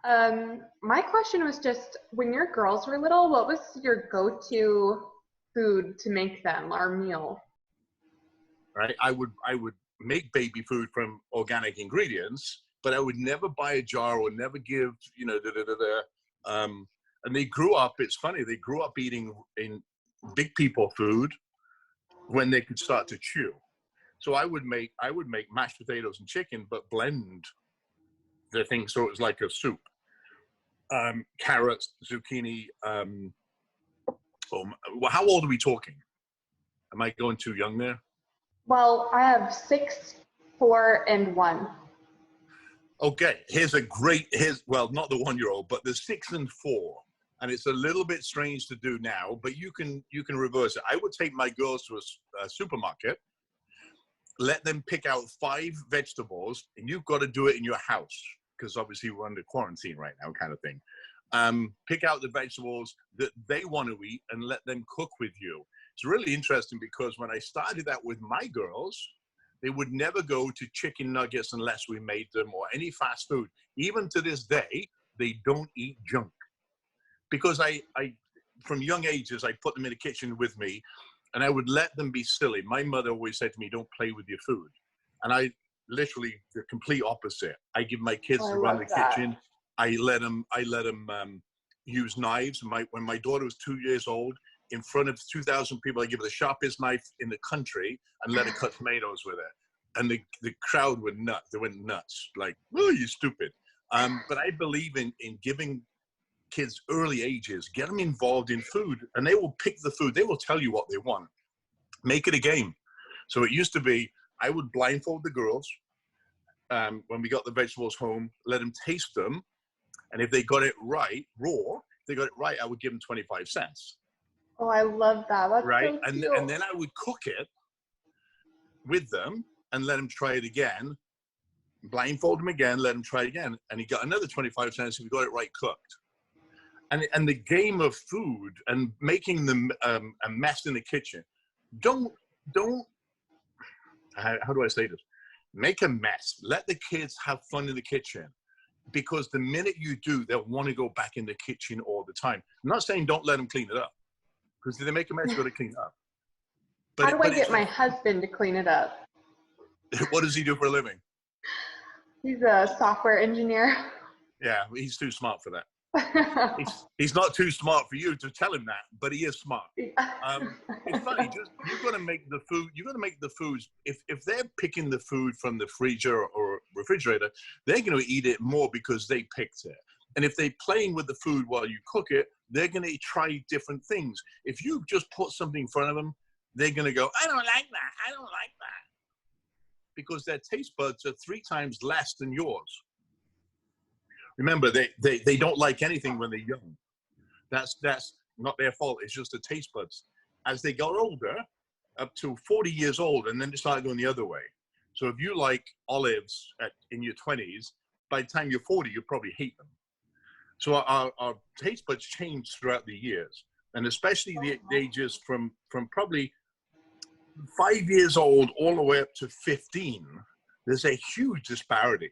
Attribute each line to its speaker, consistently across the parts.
Speaker 1: My question was just, when your girls were little, what was your go-to food to make them, our meal?
Speaker 2: Right? I would make baby food from organic ingredients, but I would never buy a jar or never give, and they grew up, it's funny, they grew up eating in big people food when they could start to chew. So I would make mashed potatoes and chicken, but blend the thing so it was like a soup. Carrots, zucchini. Well, how old are we talking? Am I going too young there?
Speaker 1: Well, I have 6, 4, and 1.
Speaker 2: Okay, well, not the 1-year-old, but the 6 and 4. And it's a little bit strange to do now, but you can reverse it. I would take my girls to a supermarket, let them pick out 5 vegetables, and you've got to do it in your house because obviously we're under quarantine right now, kind of thing. Pick out the vegetables that they want to eat and let them cook with you. It's really interesting because when I started that with my girls, they would never go to chicken nuggets unless we made them or any fast food. Even to this day, they don't eat junk. Because I from young ages, I put them in the kitchen with me and I would let them be silly. My mother always said to me, don't play with your food. And I literally, the complete opposite. I give my kids to run the kitchen. I let them use knives. When my daughter was 2 years old, in front of 2,000 people, I give her the sharpest knife in the country and let her cut tomatoes with it. And the crowd went nuts. They went nuts. Like, oh, you stupid. But I believe in giving kids early ages, get them involved in food, and they will pick the food. They will tell you what they want. Make it a game. So it used to be, I would blindfold the girls when we got the vegetables home, let them taste them. And if they got it right, raw, if they got it right, I would give them 25 cents.
Speaker 1: Oh, I love that. That's
Speaker 2: right.
Speaker 1: So cute.
Speaker 2: And then I would cook it with them and let them try it again, blindfold them again, let them try it again. And he got another 25 cents if he got it right cooked. And the game of food and making them a mess in the kitchen. Don't, how do I say this? Make a mess. Let the kids have fun in the kitchen. Because the minute you do, they'll want to go back in the kitchen all the time. I'm not saying don't let them clean it up. Because if they make a mess, you got to clean it up. But
Speaker 1: how do I get my husband to clean it up?
Speaker 2: What does he do for a living?
Speaker 1: He's a software engineer.
Speaker 2: Yeah, he's too smart for that. He's not too smart for you to tell him that, but he is smart. It's funny. You've got to make the food. You've got to make the foods. If they're picking the food from the freezer or refrigerator, they're going to eat it more because they picked it. And if they're playing with the food while you cook it, they're going to try different things. If you just put something in front of them, they're going to go, I don't like that. I don't like that. Because their taste buds are 3 times less than yours. Remember, they don't like anything when they're young. That's not their fault. It's just the taste buds. As they got older, up to 40 years old, and then they start going the other way. So if you like olives in your 20s, by the time you're 40, you probably hate them. So our taste buds change throughout the years, and especially the ages from probably 5 years old all the way up to 15. There's a huge disparity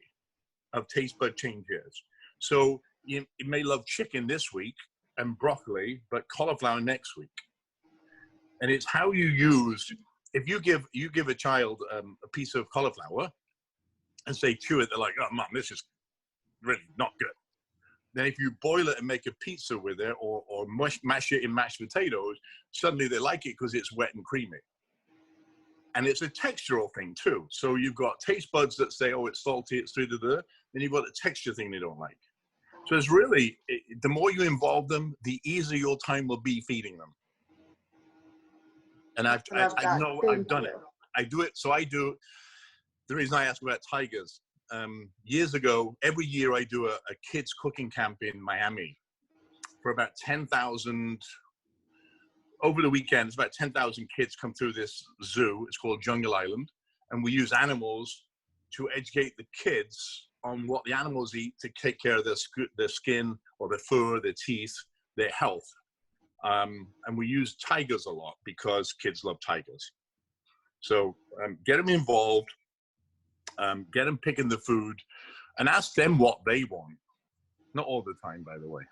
Speaker 2: of taste bud changes. So you may love chicken this week and broccoli, but cauliflower next week. And it's how you use. If you give a child a piece of cauliflower and say chew it, they're like, oh, Mom, this is really not good. Then if you boil it and make a pizza with it or mash it in mashed potatoes, suddenly they like it because it's wet and creamy. And it's a textural thing too. So you've got taste buds that say, oh, it's salty, it's da da da. Then you've got the texture thing they don't like. So it's really, the more you involve them, the easier your time will be feeding them. And I've done it. I do it. So I do, the reason I ask about tigers, years ago, every year I do a kids cooking camp in Miami for about 10,000. Over the weekend, it's about 10,000 kids come through this zoo. It's called Jungle Island. And we use animals to educate the kids on what the animals eat to take care of their skin or their fur, their teeth, their health. And we use tigers a lot because kids love tigers. So get them involved, get them picking the food, and ask them what they want. Not all the time, by the way.